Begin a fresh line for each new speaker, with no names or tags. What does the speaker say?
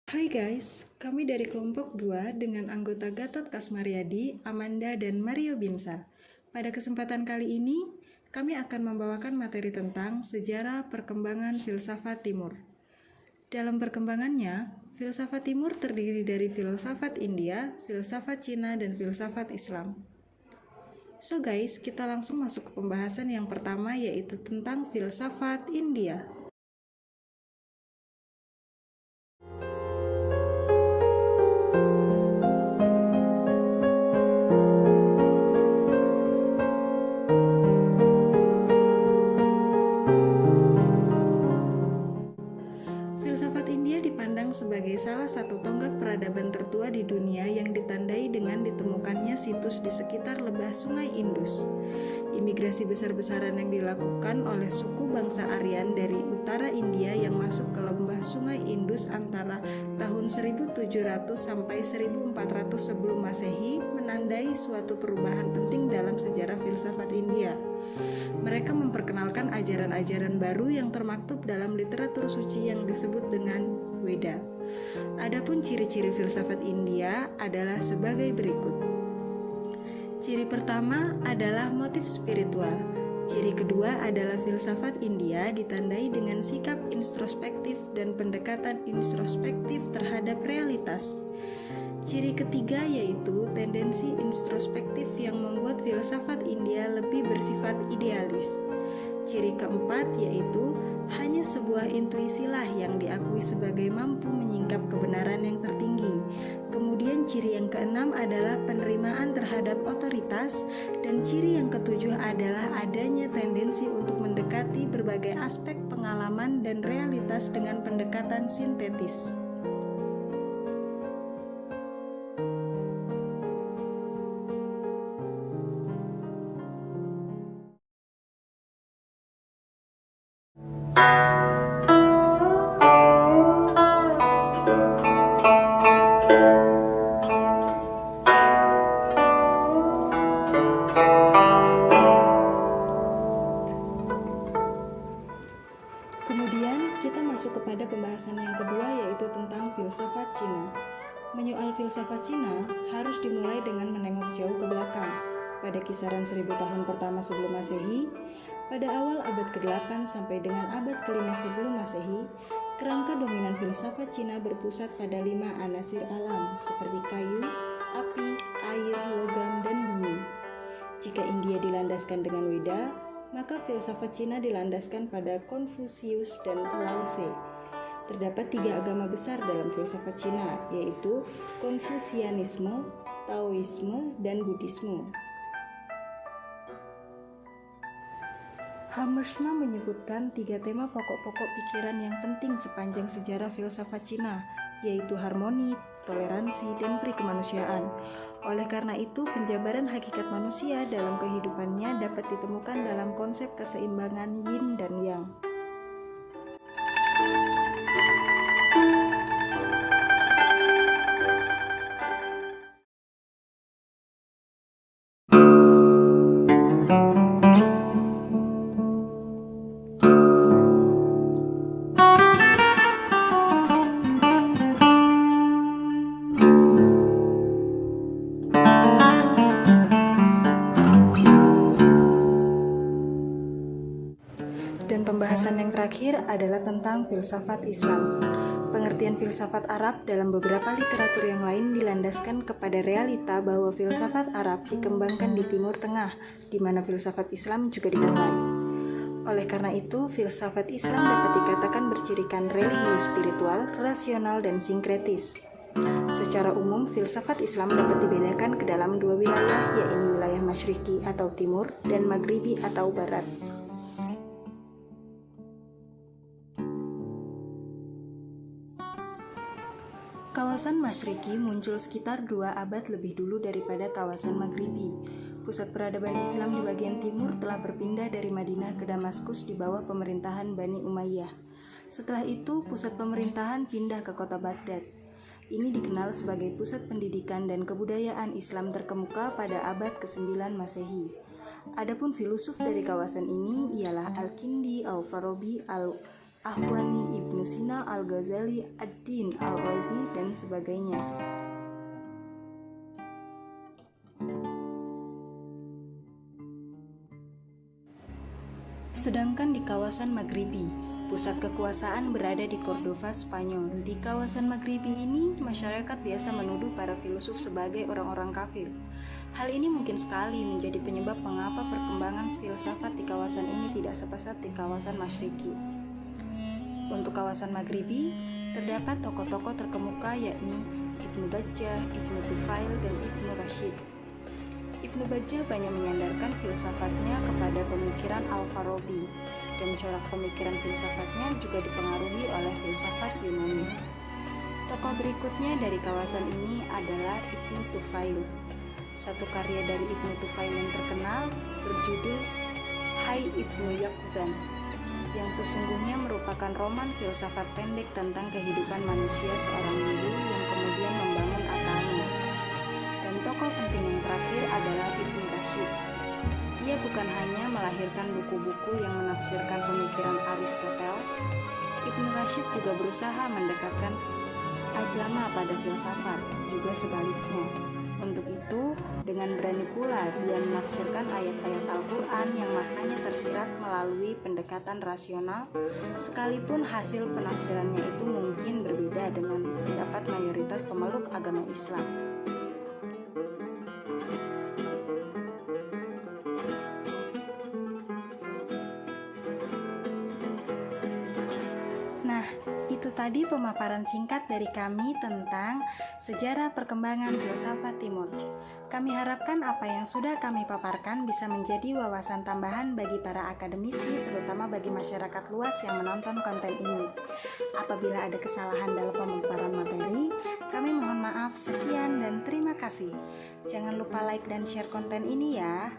Hai guys, kami dari kelompok 2 dengan anggota Gatot Kasmaryadi, Amanda, dan Mario Binsar. Pada kesempatan kali ini, kami akan membawakan materi tentang sejarah perkembangan filsafat Timur. Dalam perkembangannya, filsafat Timur terdiri dari filsafat India, filsafat Cina, dan filsafat Islam. So guys, kita langsung masuk ke pembahasan yang pertama, yaitu tentang filsafat India. Filsafat India dipandang sebagai salah satu tonggak peradaban tertua di dunia yang ditandai dengan ditemukannya situs di sekitar lebah Sungai Indus. Imigrasi besar-besaran yang dilakukan oleh suku bangsa Aryan dari utara India yang masuk ke lembah Sungai Indus antara tahun 1700 sampai 1400 sebelum Masehi menandai suatu perubahan penting dalam sejarah filsafat India. Mereka memperkenalkan ajaran-ajaran baru yang termaktub dalam literatur suci yang disebut dengan Weda. Adapun ciri-ciri filsafat India adalah sebagai berikut. Ciri pertama adalah motif spiritual. Ciri kedua adalah filsafat India ditandai dengan sikap introspektif dan pendekatan introspektif terhadap realitas. Ciri ketiga yaitu tendensi introspektif yang membuat filsafat India lebih bersifat idealis. Ciri keempat yaitu hanya sebuah intuisilah yang diakui sebagai mampu menyingkap kebenaran yang tertinggi. Kemudian ciri yang keenam adalah penerimaan terhadap otoritas, dan ciri yang ketujuh adalah adanya tendensi untuk mendekati berbagai aspek pengalaman dan realitas dengan pendekatan sintetis. Kemudian kita masuk kepada pembahasan yang kedua, yaitu tentang filsafat Cina. Menyoal filsafat Cina harus dimulai dengan menengok jauh ke belakang. Pada kisaran 1000 tahun pertama sebelum Masehi, pada awal abad ke-8 sampai dengan abad ke-5 sebelum Masehi, kerangka dominan filsafat Cina berpusat pada 5 anasir alam seperti kayu, api, air, logam, dan bumi. Jika India dilandaskan dengan Weda, maka filsafat Cina dilandaskan pada Konfusius dan Lao Tse. Terdapat 3 agama besar dalam filsafat Cina, yaitu Konfusianisme, Taoisme, dan Buddhisme. Hammersma menyebutkan 3 tema pokok-pokok pikiran yang penting sepanjang sejarah filsafat Cina, yaitu harmoni, toleransi, dan peri kemanusiaan. Oleh karena itu, penjabaran hakikat manusia dalam kehidupannya dapat ditemukan dalam konsep keseimbangan yin dan yang. Dan pembahasan yang terakhir adalah tentang filsafat Islam. Pengertian filsafat Arab dalam beberapa literatur yang lain dilandaskan kepada realita bahwa filsafat Arab dikembangkan di Timur Tengah, di mana filsafat Islam juga dimulai. Oleh karena itu, filsafat Islam dapat dikatakan bercirikan religius spiritual, rasional, dan sinkretis. Secara umum, filsafat Islam dapat dibedakan ke dalam 2 wilayah, yaitu wilayah Masyriki atau Timur dan Maghribi atau Barat. Kawasan Masyriki muncul sekitar 2 abad lebih dulu daripada kawasan Maghribi. Pusat peradaban Islam di bagian timur telah berpindah dari Madinah ke Damaskus di bawah pemerintahan Bani Umayyah. Setelah itu, pusat pemerintahan pindah ke kota Baghdad. Ini dikenal sebagai pusat pendidikan dan kebudayaan Islam terkemuka pada abad ke-9 Masehi. Adapun filosof dari kawasan ini ialah Al-Kindi, Al-Farabi, Ahwani, Ibnu Sina, Al-Ghazali, Ad-Din, Al-Razi, dan sebagainya. Sedangkan di kawasan Maghribi, pusat kekuasaan berada di Cordova, Spanyol. Di kawasan Maghribi ini, masyarakat biasa menuduh para filsuf sebagai orang-orang kafir. Hal ini mungkin sekali menjadi penyebab mengapa perkembangan filsafat di kawasan ini tidak sepesat di kawasan Masyriqi. Untuk kawasan Maghribi, terdapat tokoh-tokoh terkemuka yakni Ibnu Bajjah, Ibnu Tufail, dan Ibnu Rashid. Ibnu Bajjah banyak menyandarkan filsafatnya kepada pemikiran Al-Farabi, dan corak pemikiran filsafatnya juga dipengaruhi oleh filsafat Yunani. Tokoh berikutnya dari kawasan ini adalah Ibnu Tufail. Satu karya dari Ibnu Tufail yang terkenal berjudul Hai Ibnu Yaqzan, yang sesungguhnya merupakan roman filsafat pendek tentang kehidupan manusia seorang diri yang kemudian membangun agama. Dan tokoh penting yang terakhir adalah Ibnu Rashid. Ia bukan hanya melahirkan buku-buku yang menafsirkan pemikiran Aristoteles, Ibnu Rashid juga berusaha mendekatkan agama pada filsafat, juga sebaliknya. Untuk itu, dengan berani pula dia menafsirkan ayat-ayat Al-Quran yang maknanya tersirat melalui pendekatan rasional, sekalipun hasil penafsirannya itu mungkin berbeda dengan pendapat mayoritas pemeluk agama Islam. Nah, itu tadi pemaparan singkat dari kami tentang sejarah perkembangan filsafat Timur. Kami harapkan apa yang sudah kami paparkan bisa menjadi wawasan tambahan bagi para akademisi, terutama bagi masyarakat luas yang menonton konten ini. Apabila ada kesalahan dalam pemaparan materi, kami mohon maaf. Sekian dan terima kasih. Jangan lupa like dan share konten ini ya.